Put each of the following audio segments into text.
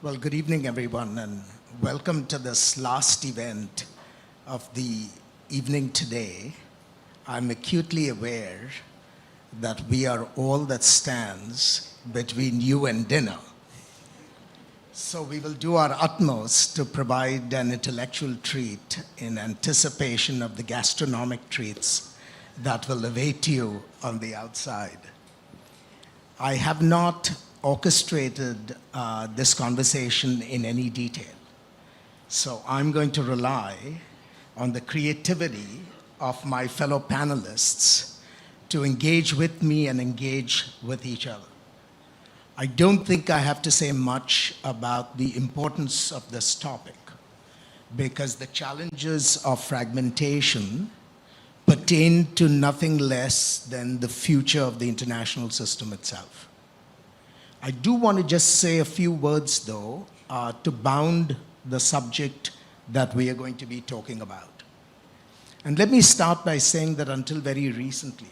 Well, good evening, everyone, and welcome to this last event of the evening today. I'm acutely aware that we are all that stands between you and dinner. So we will do our utmost to provide an intellectual treat in anticipation of the gastronomic treats that will await you on the outside. I have not orchestrated this conversation in any detail. So I'm going to rely on the creativity of my fellow panelists to engage with me and engage with each other. I don't think I have to say much about the importance of this topic because the challenges of fragmentation pertain to nothing less than the future of the international system itself. I do want to just say a few words, though, to bound the subject that we are going to be talking about. And let me start by saying that until very recently,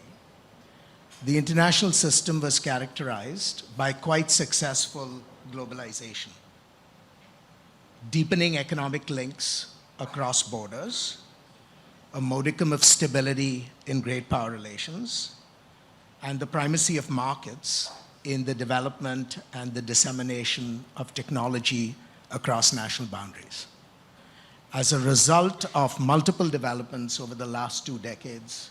the international system was characterized by quite successful globalization, deepening economic links across borders, a modicum of stability in great power relations, and the primacy of markets in the development and the dissemination of technology across national boundaries. As a result of multiple developments over the last 2 decades,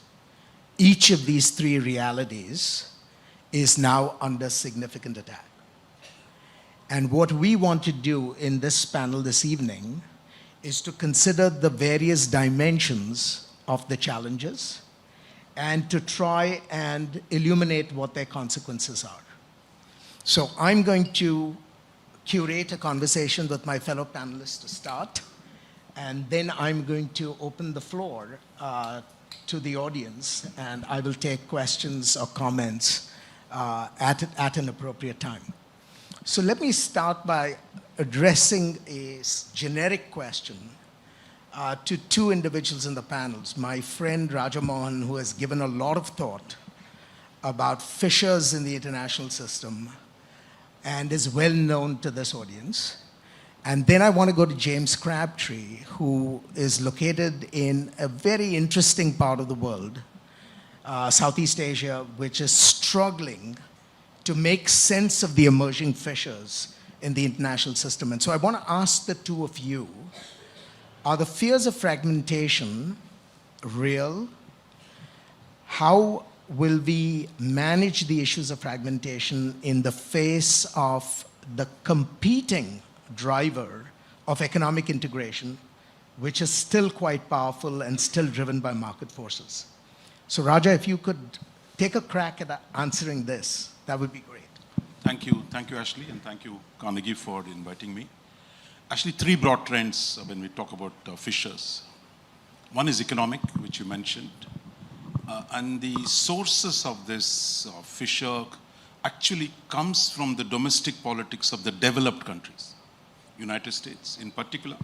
each of these 3 realities is now under significant attack. And what we want to do in this panel this evening is to consider the various dimensions of the challenges and to try and illuminate what their consequences are. So I'm going to curate a conversation with my fellow panelists to start, and then I'm going to open the floor to the audience, and I will take questions or comments at an appropriate time. So let me start by addressing a generic question to 2 individuals in the panels. My friend Raja Mohan, who has given a lot of thought about fissures in the international system and is well known to this audience. And then I want to go to James Crabtree, who is located in a very interesting part of the world, Southeast Asia, which is struggling to make sense of the emerging fissures in the international system. And so I want to ask the 2 of you, are the fears of fragmentation real? How will we manage the issues of fragmentation in the face of the competing driver of economic integration, which is still quite powerful and still driven by market forces? So Raja, if you could take a crack at answering this, that would be great. Thank you, Ashley, and thank you, Carnegie, for inviting me. Actually, 3 broad trends when we talk about fissures. One is economic, which you mentioned. And the sources of this fissure actually comes from the domestic politics of the developed countries, United States in particular.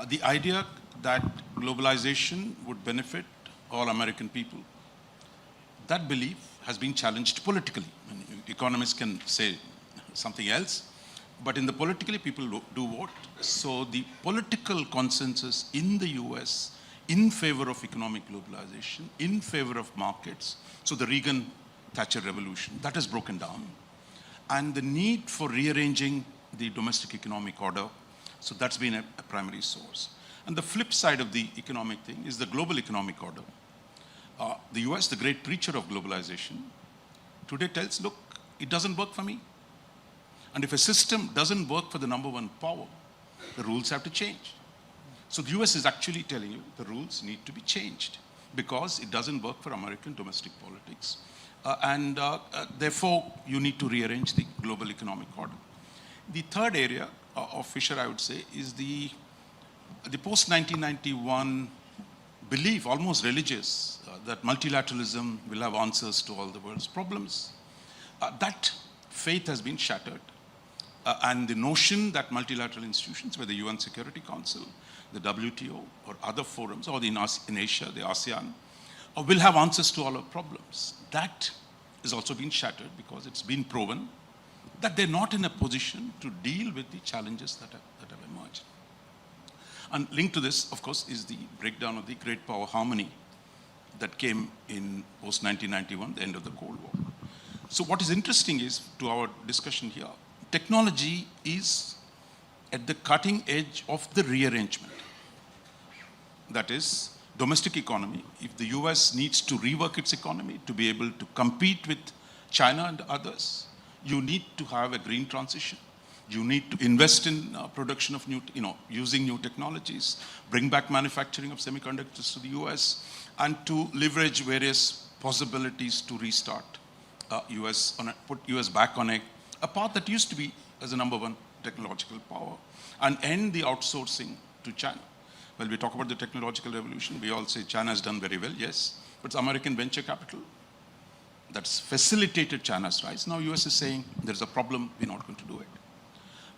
The idea that globalization would benefit all American people, that belief has been challenged politically. Economists can say something else, but in the politically people do vote. So the political consensus in the US in favor of economic globalization, in favor of markets. So the Reagan-Thatcher revolution, that has broken down. And the need for rearranging the domestic economic order, so that's been a primary source. And the flip side of the economic thing is the global economic order. The US, the great preacher of globalization, today tells, look, it doesn't work for me. And if a system doesn't work for the number 1 power, the rules have to change. So the US is actually telling you the rules need to be changed because it doesn't work for American domestic politics. Therefore, you need to rearrange the global economic order. The third area of fissure, I would say, is the post-1991 belief, almost religious, that multilateralism will have answers to all the world's problems. That faith has been shattered. And the notion that multilateral institutions, whether the UN Security Council, the WTO, or other forums, or in Asia, the ASEAN, will have answers to all our problems. That has also been shattered because it's been proven that they're not in a position to deal with the challenges that have emerged. And linked to this, of course, is the breakdown of the great power harmony that came in post-1991, the end of the Cold War. So what is interesting is, to our discussion here, technology is at the cutting edge of the rearrangement. That is, domestic economy. If the US needs to rework its economy to be able to compete with China and others, you need to have a green transition. You need to invest in production of new, using new technologies, bring back manufacturing of semiconductors to the US, and to leverage various possibilities to restart put US back on a path that used to be as a number one technological power, and end the outsourcing to China. Well, we talk about the technological revolution. We all say China has done very well, yes, but it's American venture capital that's facilitated China's rise. Now US is saying there's a problem, we're not going to do it.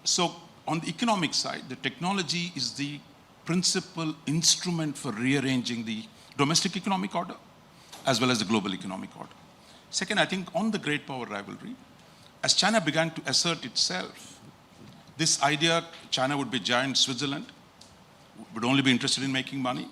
So on the economic side, the technology is the principal instrument for rearranging the domestic economic order as well as the global economic order. Second, I think on the great power rivalry, as China began to assert itself, this idea China would be giant Switzerland, would only be interested in making money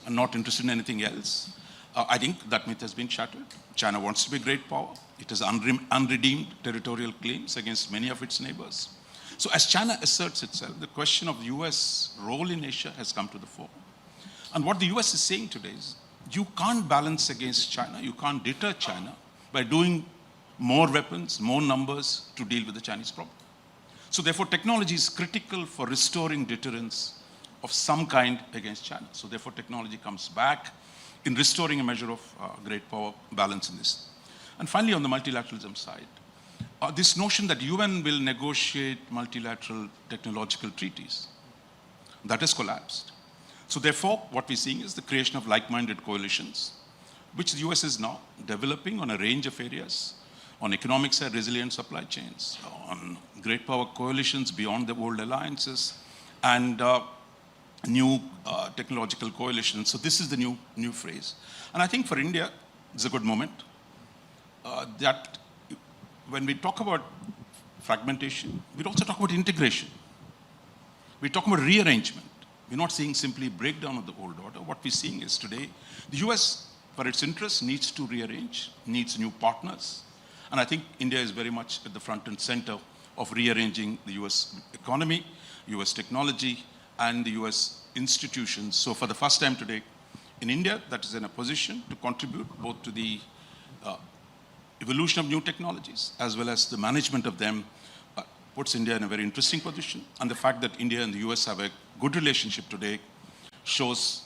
and not interested in anything else, I think that myth has been shattered. China wants to be a great power. It has unredeemed territorial claims against many of its neighbors. So as China asserts itself, the question of the US role in Asia has come to the fore. And what the US is saying today is, you can't balance against China, you can't deter China by doing more weapons, more numbers to deal with the Chinese problem. So therefore, technology is critical for restoring deterrence of some kind against China. So therefore, technology comes back in restoring a measure of great power balance in this. And finally, on the multilateralism side, this notion that UN will negotiate multilateral technological treaties, that has collapsed. So therefore, what we're seeing is the creation of like-minded coalitions, which the US is now developing on a range of areas, on economic side, resilient supply chains, on great power coalitions beyond the old alliances, and new technological coalitions. So this is the new phrase. And I think for India, it's a good moment that when we talk about fragmentation, we also talk about integration. We talk about rearrangement. We're not seeing simply breakdown of the old order. What we're seeing is today, the US, for its interests, needs to rearrange, needs new partners. And I think India is very much at the front and center of rearranging the US economy, US technology, and the US institutions. So for the first time today, in India, that is in a position to contribute both to the evolution of new technologies as well as the management of them, puts India in a very interesting position. And the fact that India and the US have a good relationship today shows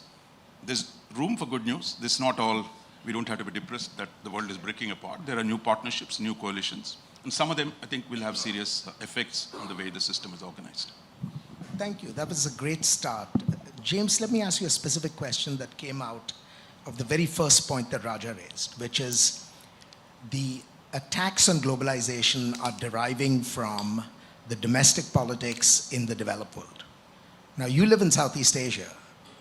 there's room for good news. This is not all, we don't have to be depressed that the world is breaking apart. There are new partnerships, new coalitions, and some of them, I think, will have serious effects on the way the system is organized. Thank you. That was a great start. James, let me ask you a specific question that came out of the very first point that Raja raised, which is the attacks on globalization are deriving from the domestic politics in the developed world. Now, you live in Southeast Asia,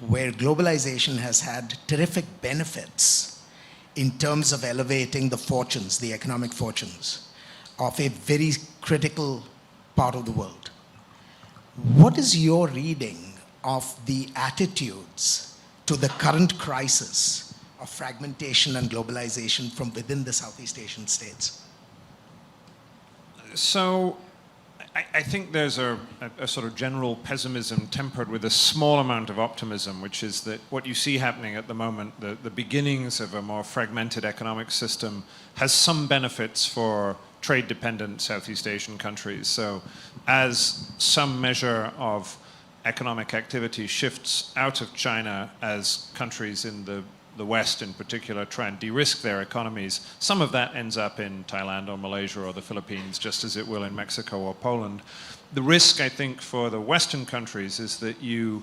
where globalization has had terrific benefits in terms of elevating the fortunes, the economic fortunes of a very critical part of the world. What is your reading of the attitudes to the current crisis of fragmentation and globalization from within the Southeast Asian states? So I think there's a sort of general pessimism tempered with a small amount of optimism, which is that what you see happening at the moment, the beginnings of a more fragmented economic system, has some benefits for trade-dependent Southeast Asian countries. So as some measure of economic activity shifts out of China as countries in the West in particular try and de-risk their economies, some of that ends up in Thailand or Malaysia or the Philippines, just as it will in Mexico or Poland. The risk, I think, for the Western countries is that you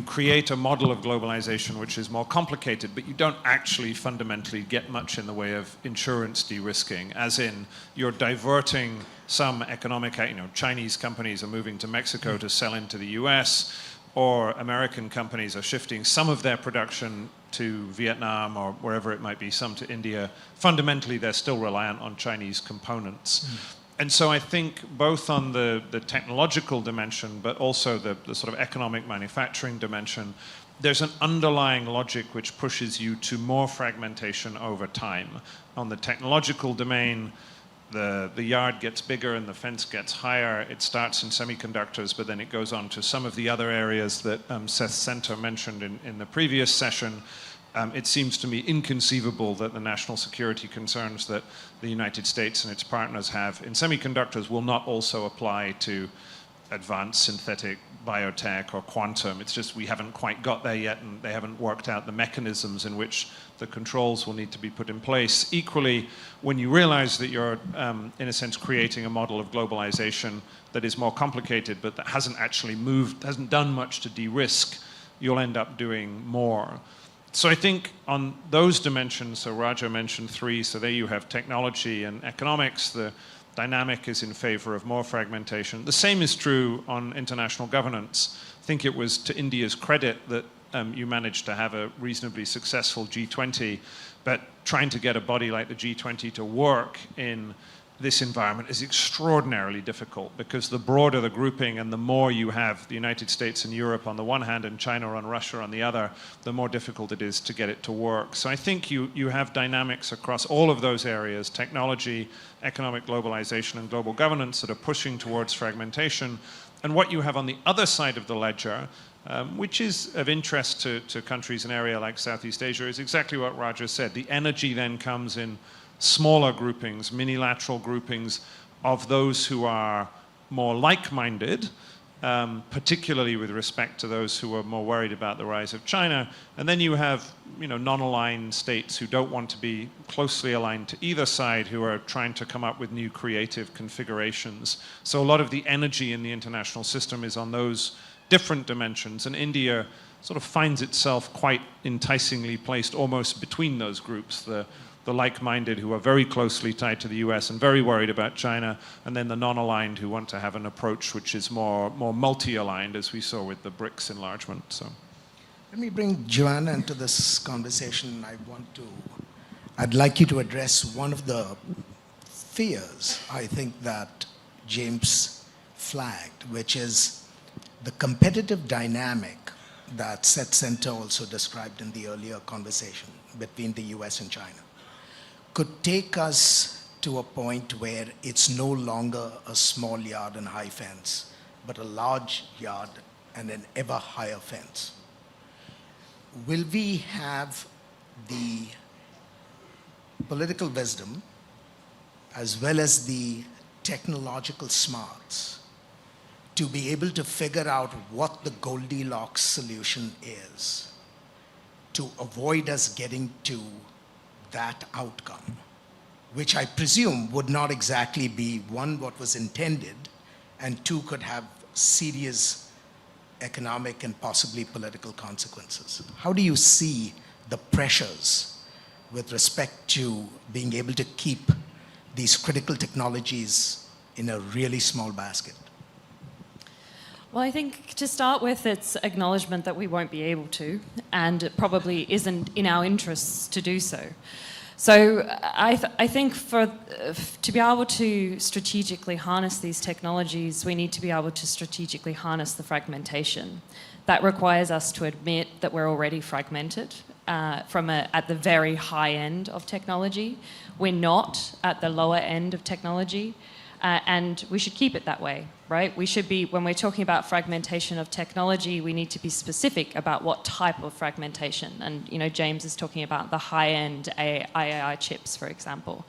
create a model of globalization which is more complicated, but you don't actually fundamentally get much in the way of insurance de-risking, as in you're diverting some economic, Chinese companies are moving to Mexico to sell into the US, or American companies are shifting some of their production to Vietnam or wherever it might be, some to India. Fundamentally, they're still reliant on Chinese components. And so I think both on the technological dimension, but also the sort of economic manufacturing dimension, there's an underlying logic which pushes you to more fragmentation over time. On the technological domain, the yard gets bigger and the fence gets higher. It starts in semiconductors, but then it goes on to some of the other areas that Seth Center mentioned in the previous session. It seems to me inconceivable that the national security concerns that the United States and its partners have in semiconductors will not also apply to advanced synthetic biotech or quantum. It's just we haven't quite got there yet, and they haven't worked out the mechanisms in which the controls will need to be put in place. Equally, when you realize that you're, in a sense, creating a model of globalization that is more complicated, but that hasn't actually moved, hasn't done much to de-risk, you'll end up doing more. So I think on those dimensions, so Raja mentioned three, so there you have technology and economics. The dynamic is in favor of more fragmentation. The same is true on international governance. I think it was to India's credit that you managed to have a reasonably successful G20, but trying to get a body like the G20 to work in this environment is extraordinarily difficult, because the broader the grouping and the more you have the United States and Europe on the one hand and China and Russia on the other, the more difficult it is to get it to work. So I think you have dynamics across all of those areas, technology, economic globalization, and global governance, that are pushing towards fragmentation. And what you have on the other side of the ledger, which is of interest to countries in an area like Southeast Asia, is exactly what Raja said. The energy then comes in smaller groupings, minilateral groupings of those who are more like-minded, particularly with respect to those who are more worried about the rise of China. And then you have, non-aligned states who don't want to be closely aligned to either side, who are trying to come up with new creative configurations. So a lot of the energy in the international system is on those different dimensions, and India sort of finds itself quite enticingly placed almost between those groups, the like-minded who are very closely tied to the US and very worried about China, and then the non-aligned who want to have an approach which is more multi-aligned, as we saw with the BRICS enlargement. So, let me bring Johanna into this conversation. I'd like you to address one of the fears, I think, that James flagged, which is the competitive dynamic that Seth Center also described in the earlier conversation between the US and China, could take us to a point where it's no longer a small yard and high fence, but a large yard and an ever higher fence. Will we have the political wisdom as well as the technological smarts to be able to figure out what the Goldilocks solution is to avoid us getting to that outcome, which I presume would not exactly be, one, what was intended, and two, could have serious economic and possibly political consequences? How do you see the pressures with respect to being able to keep these critical technologies in a really small basket? Well, I think to start with, it's acknowledgement that we won't be able to, and it probably isn't in our interests to do so. So I think to be able to strategically harness these technologies, we need to be able to strategically harness the fragmentation. That requires us to admit that we're already fragmented at the very high end of technology. We're not at the lower end of technology. And we should keep it that way, right? We should be, when we're talking about fragmentation of technology, we need to be specific about what type of fragmentation. And, James is talking about the high-end AI chips, for example.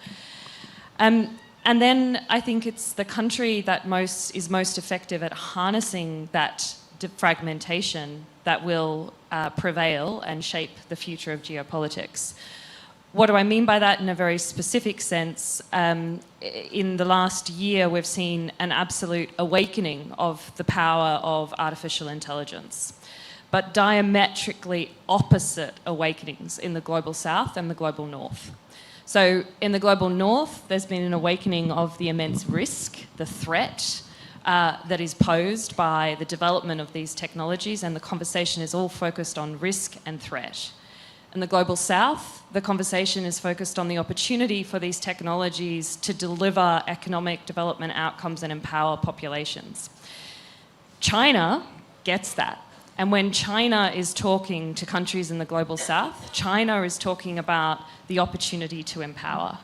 And then I think it's the country that is most effective at harnessing that fragmentation that will prevail and shape the future of geopolitics. What do I mean by that in a very specific sense? In the last year, we've seen an absolute awakening of the power of artificial intelligence, but diametrically opposite awakenings in the global south and the global north. So in the global north, there's been an awakening of the immense risk, the threat that is posed by the development of these technologies, and the conversation is all focused on risk and threat. In the Global South, the conversation is focused on the opportunity for these technologies to deliver economic development outcomes and empower populations. China gets that. And when China is talking to countries in the Global South, China is talking about the opportunity to empower.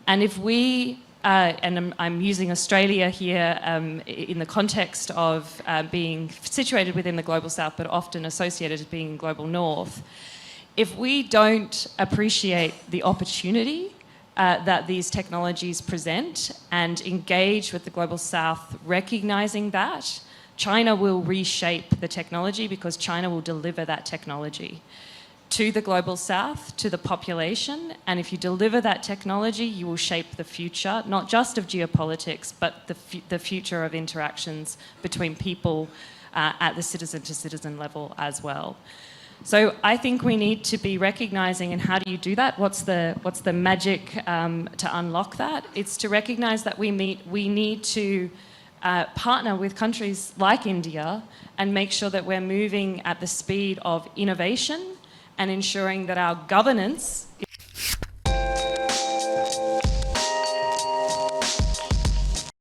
And if we, and I'm using Australia here in the context of being situated within the Global South, but often associated as being Global North, if we don't appreciate the opportunity that these technologies present and engage with the Global South, recognizing that, China will reshape the technology because China will deliver that technology to the Global South, to the population. And if you deliver that technology, you will shape the future, not just of geopolitics, but the future of interactions between people at the citizen-to-citizen level as well. So I think we need to be recognising, and how do you do that? What's the magic to unlock that? It's to recognise that we need to partner with countries like India and make sure that we're moving at the speed of innovation and ensuring that our governance